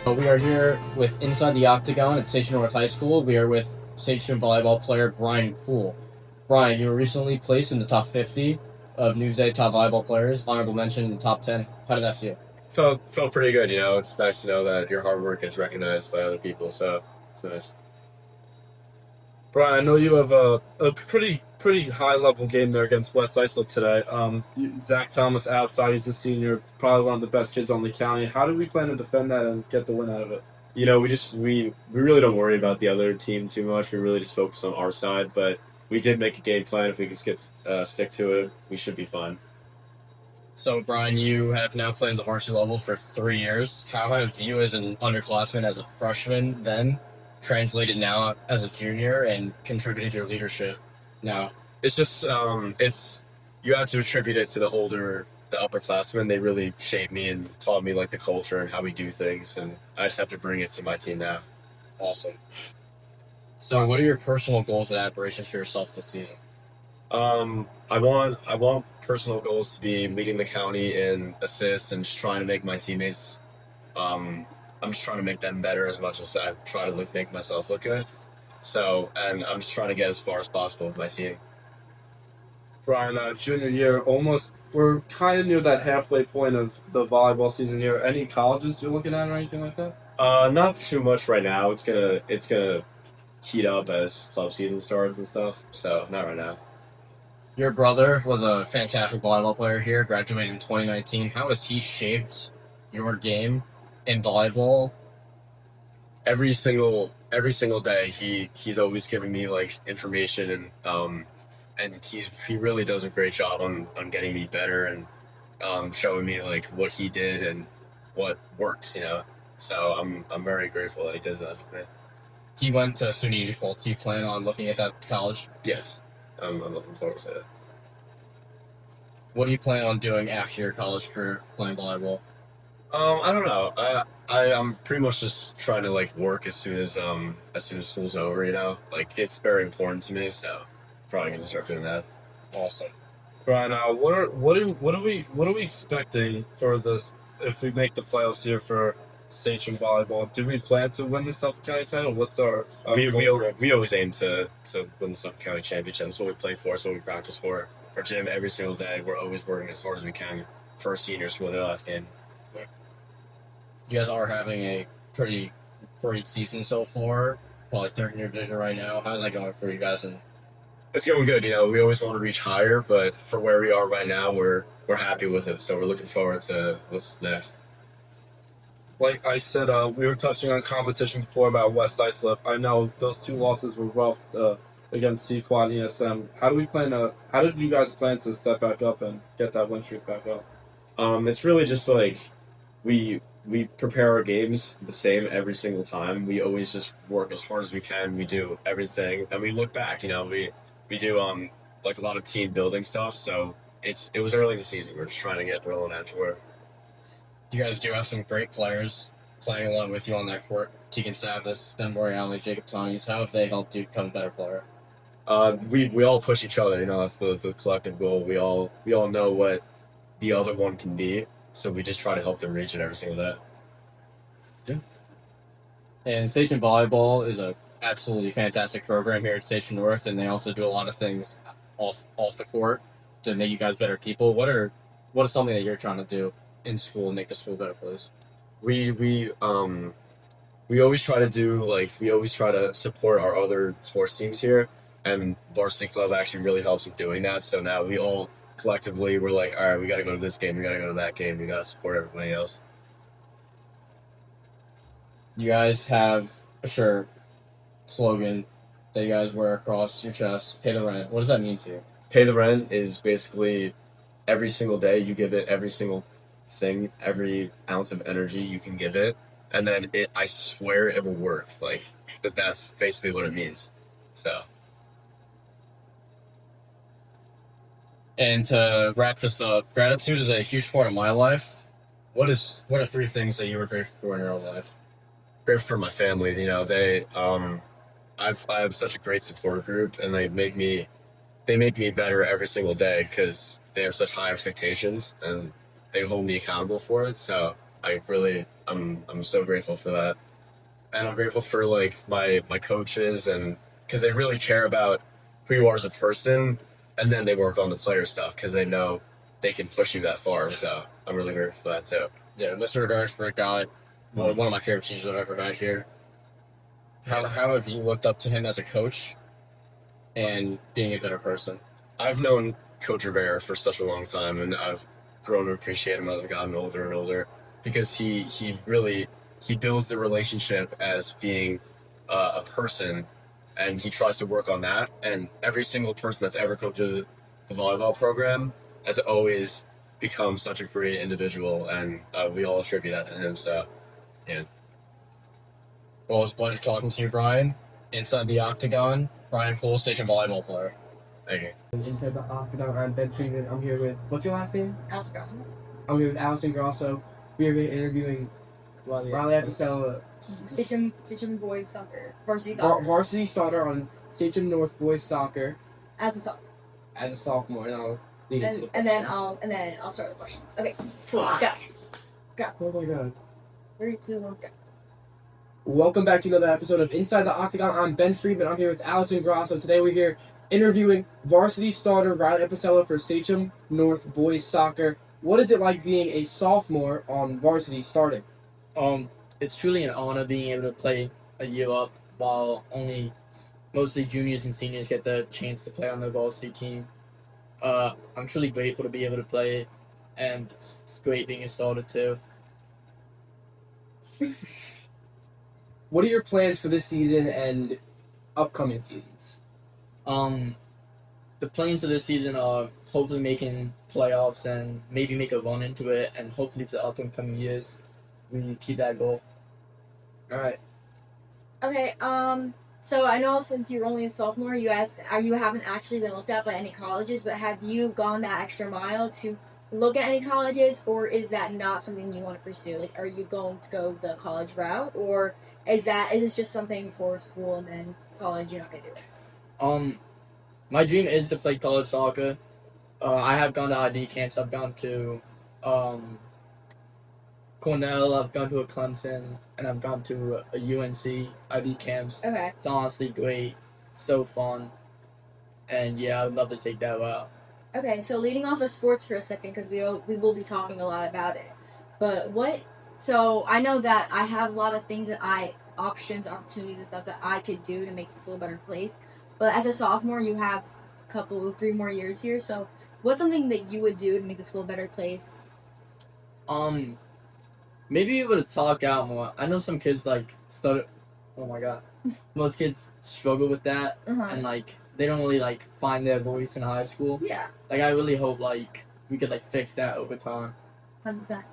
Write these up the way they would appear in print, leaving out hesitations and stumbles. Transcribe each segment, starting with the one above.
We are here with Inside the Octagon at Sachem North High School. We are with Sachem volleyball player Bryan Kuhl. Bryan, you were recently placed in the top 50 of Newsday top volleyball players, honorable mention in the top 10. How did that feel? Felt pretty good, you know. It's nice to know that your hard work is recognized by other people, so it's nice. Bryan, I know you have a pretty high level game there against West Islip today. Zach Thomas outside, he's a senior, probably one of the best kids on the county. How do we plan to defend that and get the win out of it? You know, we really don't worry about the other team too much. We really just focus on our side, but we did make a game plan. If we can stick to it, we should be fine. So, Bryan, you have now played at the varsity level for 3 years. How have you, as an underclassman, as a freshman, then translated now as a junior and contributed to your leadership now? It's just you have to attribute it to the upperclassmen. They really shaped me and taught me like the culture and how we do things, and I just have to bring it to my team now. Awesome. So, what are your personal goals and aspirations for yourself this season? I want personal goals to be leading the county in assists and just trying to make my teammates. I'm just trying to make them better as much as I try to make myself look good. So, and I'm just trying to get as far as possible with my team. Bryan, junior year, we're kind of near that halfway point of the volleyball season here. Any colleges you're looking at or anything like that? Not too much right now. It's gonna heat up as club season starts and stuff. So, not right now. Your brother was a fantastic volleyball player here, graduated in 2019. How has he shaped your game in volleyball? Every single day, he's always giving me like information and he really does a great job on getting me better and showing me like what he did and what works, you know. So I'm very grateful that he does that for me. He went to SUNY. Well, do you plan on looking at that college? Yes, I'm looking forward to it. What do you plan on doing after your college career playing volleyball? I don't know. I'm pretty much just trying to like work as soon as school's over. You know, like it's very important to me. So probably gonna start doing that. Awesome. Bryan, what are we expecting for this if we make the playoffs here for Sachem volleyball? Do we plan to win the Suffolk County title? What's our we always aim to win the Suffolk County championship. That's what we play for. That's what we practice for. Our gym every single day. We're always working as hard as we can for our seniors for the last game. You guys are having a pretty great season so far. Probably third in your division right now. How's that going for you guys? And it's going good. You know, we always want to reach higher, but for where we are right now, we're happy with it. So we're looking forward to what's next. Like I said, we were touching on competition before about West Islip. I know those two losses were rough against Sequat and ESM. How did you guys plan to step back up and get that win streak back up? It's really just like we prepare our games the same every single time. We always just work as hard as we can. We do everything, and we look back. You know, we do like a lot of team building stuff. So it was early in the season. We're just trying to get rolling afterward. you guys do have some great players playing along with you on that court. Tegan Savas, Ben Boreale, Jacob Tannis. How have they helped you become a better player? We all push each other. You know, that's the collective goal. We all know what the other one can be. So we just try to help them reach it every single day. Yeah. And Sachem Volleyball is a absolutely fantastic program here at Sachem North, and they also do a lot of things off the court to make you guys better people. What is something that you're trying to do in school and make the school a better place? We always try to support our other sports teams here, and varsity club actually really helps with doing that. So now we all collectively we're like, all right, we got to go to this game, we got to go to that game, we got to support everybody else. You guys have a shirt slogan that you guys wear across your chest, pay the rent. What does that mean to you? Pay the rent is basically every single day you give it every single thing, every ounce of energy you can give it, and then I swear it will work. Like that's basically what it means. So. And to wrap this up, gratitude is a huge part of my life. What are 3 things that you were grateful for in your own life? Grateful for my family. You know, I have such a great support group, and they make me better every single day because they have such high expectations and they hold me accountable for it. So I'm so grateful for that, and I'm grateful for like my coaches, and because they really care about who you are as a person, and then they work on the player stuff because they know they can push you that far. So I'm really grateful for that too. Yeah, Mr. Darshberg guy, one of my favorite teachers I've ever had here. How have you looked up to him as a coach and being a better person? I've known Coach Rivera for such a long time, and I've grown to appreciate him as I've gotten older and older because he really he builds the relationship as being a person, and he tries to work on that. And every single person that's ever come to the volleyball program has always become such a great individual, and we all attribute that to him. So, yeah. Well, it's a pleasure talking to you, Brian. Inside the Octagon, Bryan Kuhl, Sachem volleyball player. Thank you. Inside the Octagon, I'm Ben Freeman. I'm here with, what's your last name? Alice Grosso. I'm here with Allison Grosso. We are here interviewing Riley Apicella, Sachem boys soccer. Varsity soccer. varsity starter on Sachem North boys soccer As a sophomore. as a sophomore. And I'll lead into the And then question. I'll start the questions. Okay. Cool. Go. Oh my god. 3, 2, 1, go. Welcome back to another episode of Inside the Octagon. I'm Ben Freeman. I'm here with Allison Grosso. Today we're here interviewing varsity starter Riley Apicella for Sachem North boys soccer. What is it like being a sophomore on varsity starting? It's truly an honor being able to play a year up while only mostly juniors and seniors get the chance to play on the varsity team. I'm truly grateful to be able to play, and it's great being a starter too. What are your plans for this season and upcoming seasons? The plans for this season are hopefully making playoffs and maybe make a run into it, and hopefully for the upcoming years we keep that goal. All right. Okay. So I know since you're only a sophomore, you haven't actually been looked at by any colleges, but have you gone that extra mile to look at any colleges, or is that not something you want to pursue? Like, are you going to go the college route, or is this just something for school and then college you're not gonna do it? My dream is to play college soccer. I have gone to ID camps. I've gone to Cornell. I've gone to a Clemson, and I've gone to a UNC ID camps. Okay. It's honestly great. It's so fun, and yeah, I would love to take that route. Okay, so leading off of sports for a second, because we will be talking a lot about it. But so I know that I have a lot of things opportunities and stuff that I could do to make the school a better place. But as a sophomore, you have 3 more years here. So what's something that you would do to make the school a better place? Maybe be able to talk out more. I know some kids stutter. Oh my god, most kids struggle with that, and they don't really find their voice in high school. Yeah. I really hope we could fix that over time. 100%.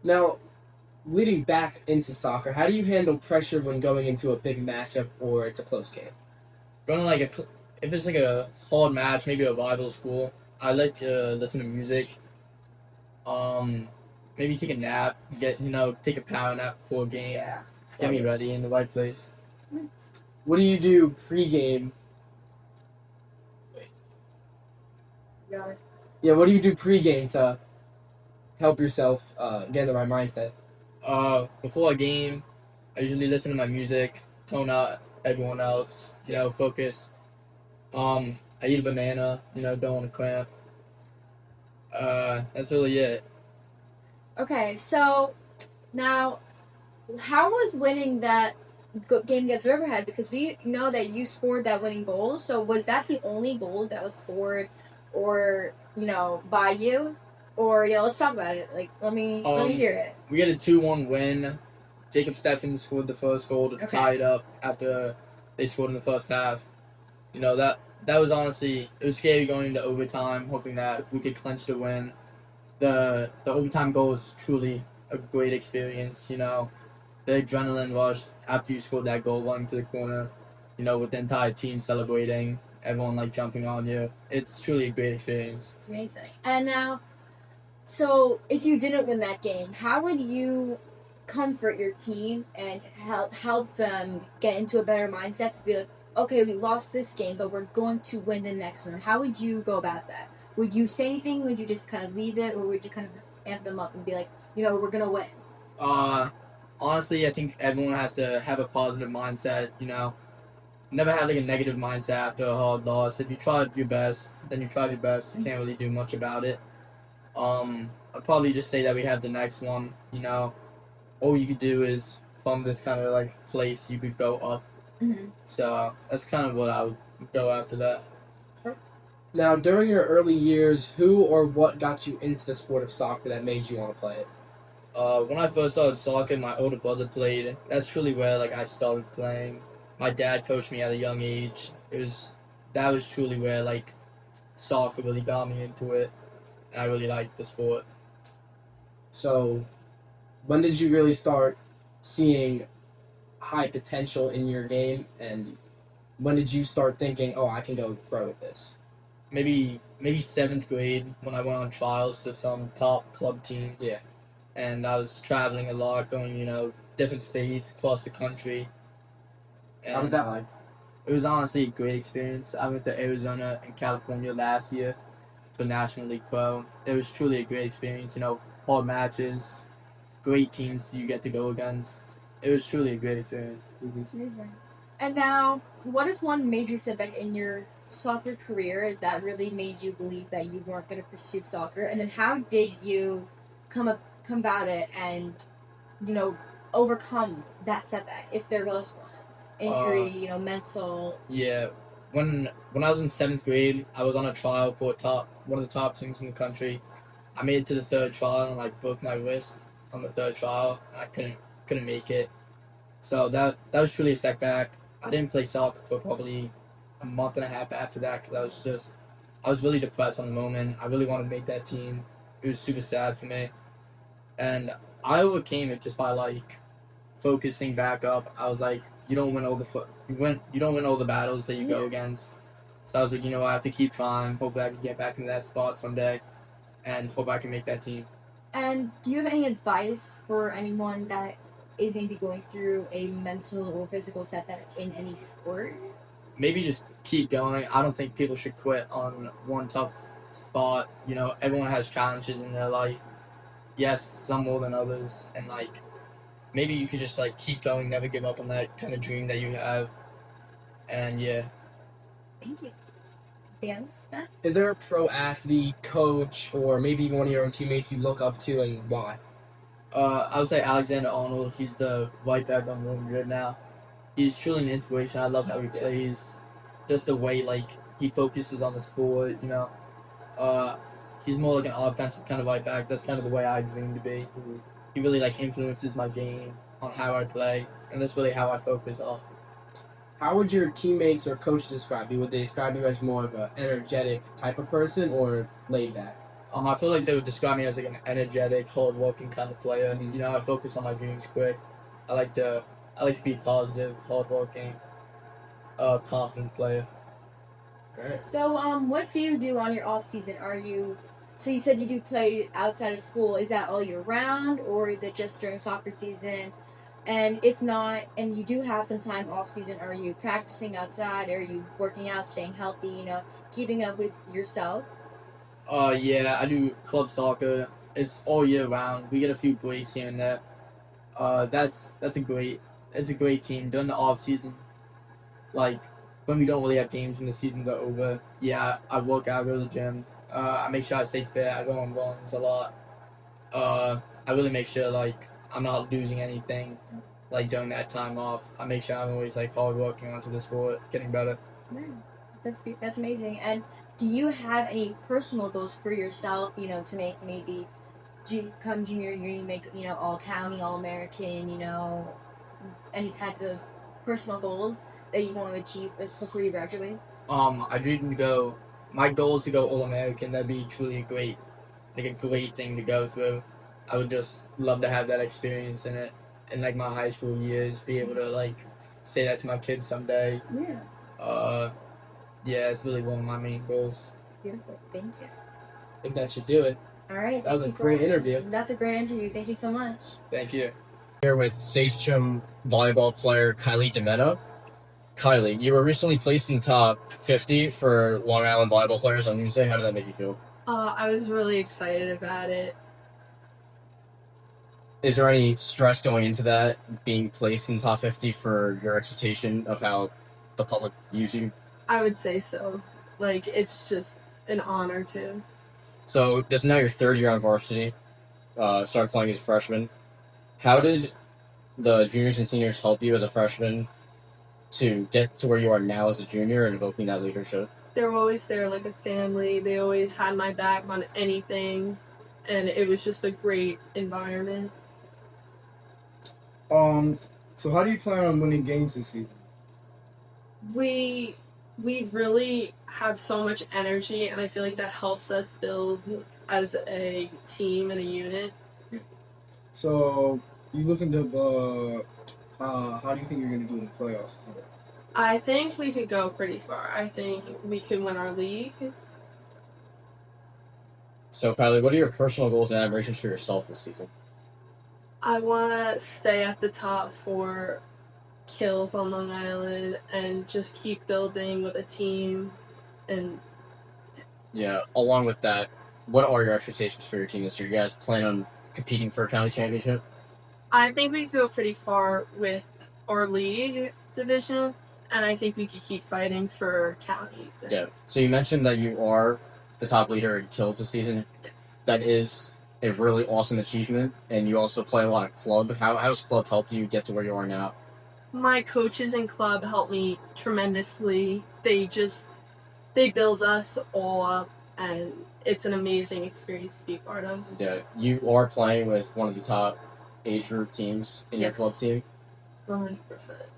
Now, leading back into soccer, how do you handle pressure when going into a big matchup or it's a close game? Going if it's a hard match, maybe a rival school, I like to listen to music. Maybe take a nap, take a power nap before a game. Yeah. Get me ready in the right place. What do you do pre-game? Got it. Yeah, what do you do pre-game to help yourself get in the right mindset? Before a game, I usually listen to my music, tone out everyone else, focus. I eat a banana, don't want to cramp. That's really it. Okay, so now, how was winning that game against Riverhead? Because we know that you scored that winning goal. So was that the only goal that was scored, or by you? Or let's talk about it. Let me hear it. We get a 2-1 win. Jacob Steffens scored the first goal to tie it up after they scored in the first half. That was honestly, it was scary going into overtime, hoping that we could clinch the win. The overtime goal was truly a great experience. The adrenaline rush after you scored that goal, running to the corner. With the entire team celebrating, everyone jumping on you. It's truly a great experience. It's amazing. And now, so if you didn't win that game, how would you comfort your team and help them get into a better mindset to be like, okay, we lost this game, but we're going to win the next one? How would you go about that? Would you say anything? Would you just kind of leave it, or would you kind of amp them up and be like, we're gonna win? Honestly, I think everyone has to have a positive mindset. Never have like a negative mindset after a hard loss. If you tried your best, then you tried your best. You can't really do much about it. I'd probably just say that we have the next one. All you could do is from this kind of like place you could go up. Mm-hmm. So that's kind of what I would go after that. Now, during your early years, who or what got you into the sport of soccer that made you want to play it? When I first started soccer, my older brother played. That's truly where like I started playing. My dad coached me at a young age. That was truly where like soccer really got me into it, and I really liked the sport. So, when did you really start seeing high potential in your game, and when did you start thinking, "Oh, I can go pro with this"? Maybe 7th grade when I went on trials to some top club teams. Yeah. And I was traveling a lot, going different states across the country. And How was that like? it was honestly a great experience. I went to Arizona and California last year for National League Pro. It was truly a great experience. Hard matches, great teams you get to go against. It was truly a great experience. Amazing. And now, what is one major setback in your soccer career that really made you believe that you weren't going to pursue soccer? And then how did you come about it and, overcome that setback, if there was one? Injury, mental. Yeah. When I was in 7th grade, I was on a trial for one of the top teams in the country. I made it to the 3rd trial and broke my wrist on the 3rd trial. And I couldn't make it. So that was truly a setback. I didn't play soccer for probably a month and a half after that because I was really depressed on the moment. I really wanted to make that team. It was super sad for me, and I overcame it just by focusing back up. I was like, you don't win all the battles that you go against. So I was like, I have to keep trying. Hope I can get back into that spot someday, and hope I can make that team. And do you have any advice for anyone that is maybe going through a mental or physical setback in any sport? Maybe just keep going. I don't think people should quit on one tough spot. Everyone has challenges in their life. Yes, some more than others. And maybe you could just keep going, never give up on that kind of dream that you have. And yeah. Thank you. Anything else, Matt? Is there a pro athlete, coach, or maybe one of your own teammates you look up to, and why? I would say Alexander Arnold. He's the right back on Real Madrid now. He's truly an inspiration. I love how he plays. Just the way he focuses on the sport. He's more like an offensive kind of right back. That's kind of the way I dream to be. He really influences my game on how I play, and that's really how I focus off. How would your teammates or coaches describe you? Would they describe you as more of an energetic type of person or laid back? I feel like they would describe me as an energetic, hard-working kind of player. I focus on my dreams quick. I like to be positive, hard-working, confident player. Great. So, what do you do on your off season? So you said you do play outside of school. Is that all year round, or is it just during soccer season? And if not, and you do have some time off season, are you practicing outside? Are you working out, staying healthy? Keeping up with yourself? Yeah, I do club soccer. It's all year round. We get a few breaks here and there. It's a great team during the off season. When we don't really have games when the seasons are over. Yeah, I work out, go to the gym. I make sure I stay fit. I go on runs a lot. I really make sure I'm not losing anything during that time off. I make sure I'm always hard working onto the sport, getting better. Yeah, that's amazing. And do you have any personal goals for yourself, to make maybe come junior year, you make, all county, all American, any type of personal goals that you want to achieve before you graduate? I dream to go, my goal is to go all American. That'd be truly a great thing to go through. I would just love to have that experience in it in my high school years, be able to say that to my kids someday. Yeah. Yeah, it's really one of my main goals. Beautiful. Thank you. I think that should do it. All right. That was a great interview. That's a great interview. Thank you so much. Thank you. Here with Sachem volleyball player Kylie DiMenna. Kylie, you were recently placed in the top 50 for Long Island volleyball players on Newsday. How did that make you feel? I was really excited about it. is there any stress going into that, being placed in the top 50 for your expectation of how the public views you? I would say so. Like, it's just an honor to. So this is now your third year on varsity. Started playing as a freshman. How did the juniors and seniors help you as a freshman to get to where you are now as a junior and evoking that leadership? They were always there like a family. They always had my back on anything, and it was just a great environment. So how do you plan on winning games this season? We really have so much energy, and I feel like that helps us build as a team and a unit. So you looking to how do you think you're gonna do in the playoffs? I think we could go pretty far. I think we can win our league. So Kylie, what are your personal goals and admirations for yourself this season? I want to stay at the top for kills on Long Island and just keep building with a team. And Yeah, along with that, what are your expectations for your team this year? You guys plan on competing for a county championship? I think we could go pretty far with our league division, and I think we could keep fighting for counties. Yeah. So you mentioned that you are the top leader in kills this season. Yes. That is a really awesome achievement, and you also play a lot of club. How has club helped you get to where you are now? My coaches in club help me tremendously. They build us all up, and it's an amazing experience to be part of. Yeah, you are playing with one of the top age group teams in your Yes. club team. 100%.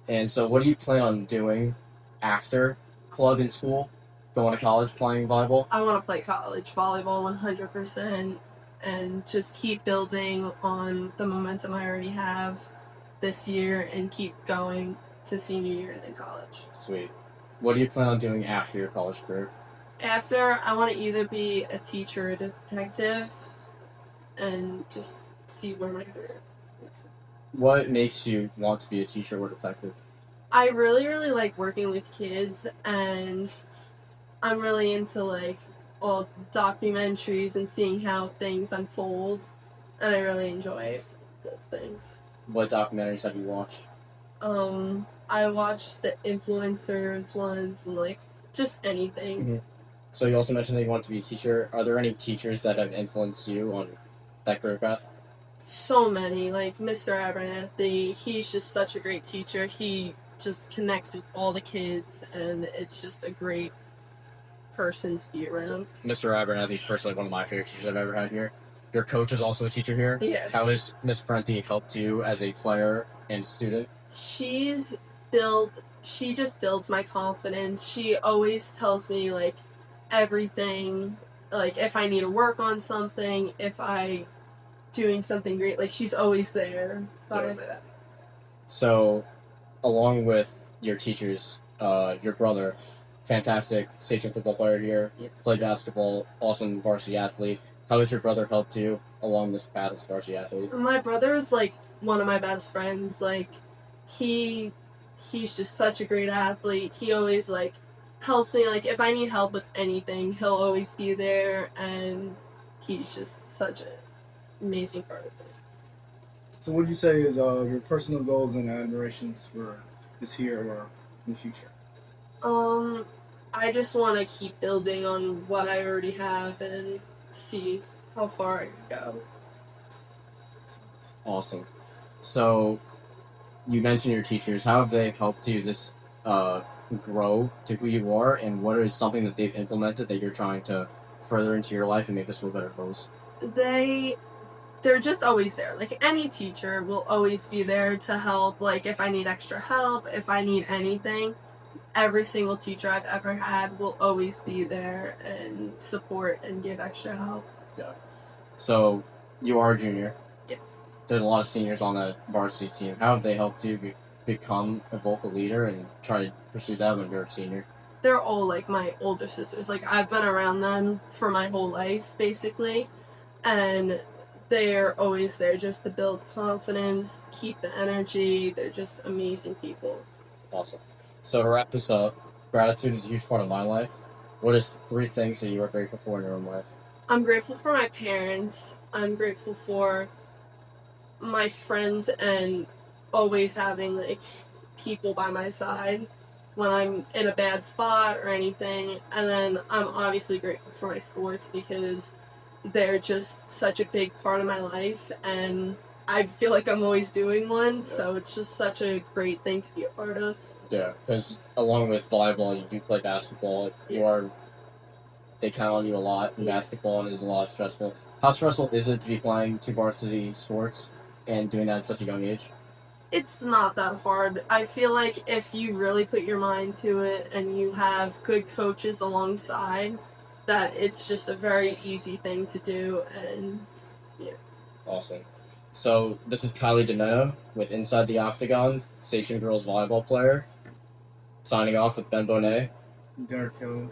And so what do you plan on doing after club in school? Going to college playing volleyball? I want to play college volleyball 100% and just keep building on the momentum I already have this year and keep going to senior year and then college. Sweet. What do you plan on doing after your college career? After, I want to either be a teacher or a detective and just see where my career is. What makes you want to be a teacher or detective? I really, really like working with kids, and I'm really into like all documentaries and seeing how things unfold, and I really enjoy those things. What documentaries have you watched? I watched the influencers ones and like just anything. Mhm. So you also mentioned that you want to be a teacher. Are there any teachers that have influenced you on that career path? So many, like Mr. Abernathy, he's just such a great teacher. He just connects with all the kids, and it's just a great person to be around. Mr. Abernathy is personally one of my favorite teachers I've ever had here. Your coach is also a teacher here. Yes. How has Miss Prenti helped you as a player and student? She just builds my confidence. She always tells me like everything, like if I need to work on something, if I doing something great, like she's always there. Yeah. So, along with your teachers, your brother, fantastic Sachem football player here, Yes. played basketball, awesome varsity athlete. How has your brother helped you along this path as a varsity athlete? My brother is like one of my best friends. Like he's just such a great athlete. He always like helps me. Like if I need help with anything, he'll always be there, and he's just such an amazing part of it. So what would you say is your personal goals and admirations for this year or in the future? I just want to keep building on what I already have and see how far I can go. Awesome. So, you mentioned your teachers. How have they helped you this grow to who you are, and what is something that they've implemented that you're trying to further into your life and make this a little better close? They're just always there. Like any teacher will always be there to help. Like if I need extra help, if I need anything, every single teacher I've ever had will always be there and support and give extra help. Yeah. So, you are a junior. Yes. There's a lot of seniors on the varsity team. How have they helped you become a vocal leader and try to pursue that when you're a senior? They're all like my older sisters. Like I've been around them for my whole life basically, and they're always there just to build confidence, keep the energy. They're just amazing people. Awesome. So to wrap this up, gratitude is a huge part of my life. What is 3 things that you are grateful for in your own life? I'm grateful for my parents. I'm grateful for my friends and always having like people by my side when I'm in a bad spot or anything. And then I'm obviously grateful for my sports because they're just such a big part of my life, and I feel like I'm always doing one, so it's just such a great thing to be a part of. Yeah, because along with volleyball, you do play basketball. Yes. They count on you a lot in Yes. basketball, and it's a lot stressful. How stressful is it to be playing two varsity sports and doing that at such a young age? It's not that hard. I feel like if you really put your mind to it and you have good coaches alongside, that it's just a very easy thing to do. And Awesome. So this is Kylie DiMenna with Inside the Octagon, Sachem girls volleyball player. Signing off with Ben Bonet. Derek Hill.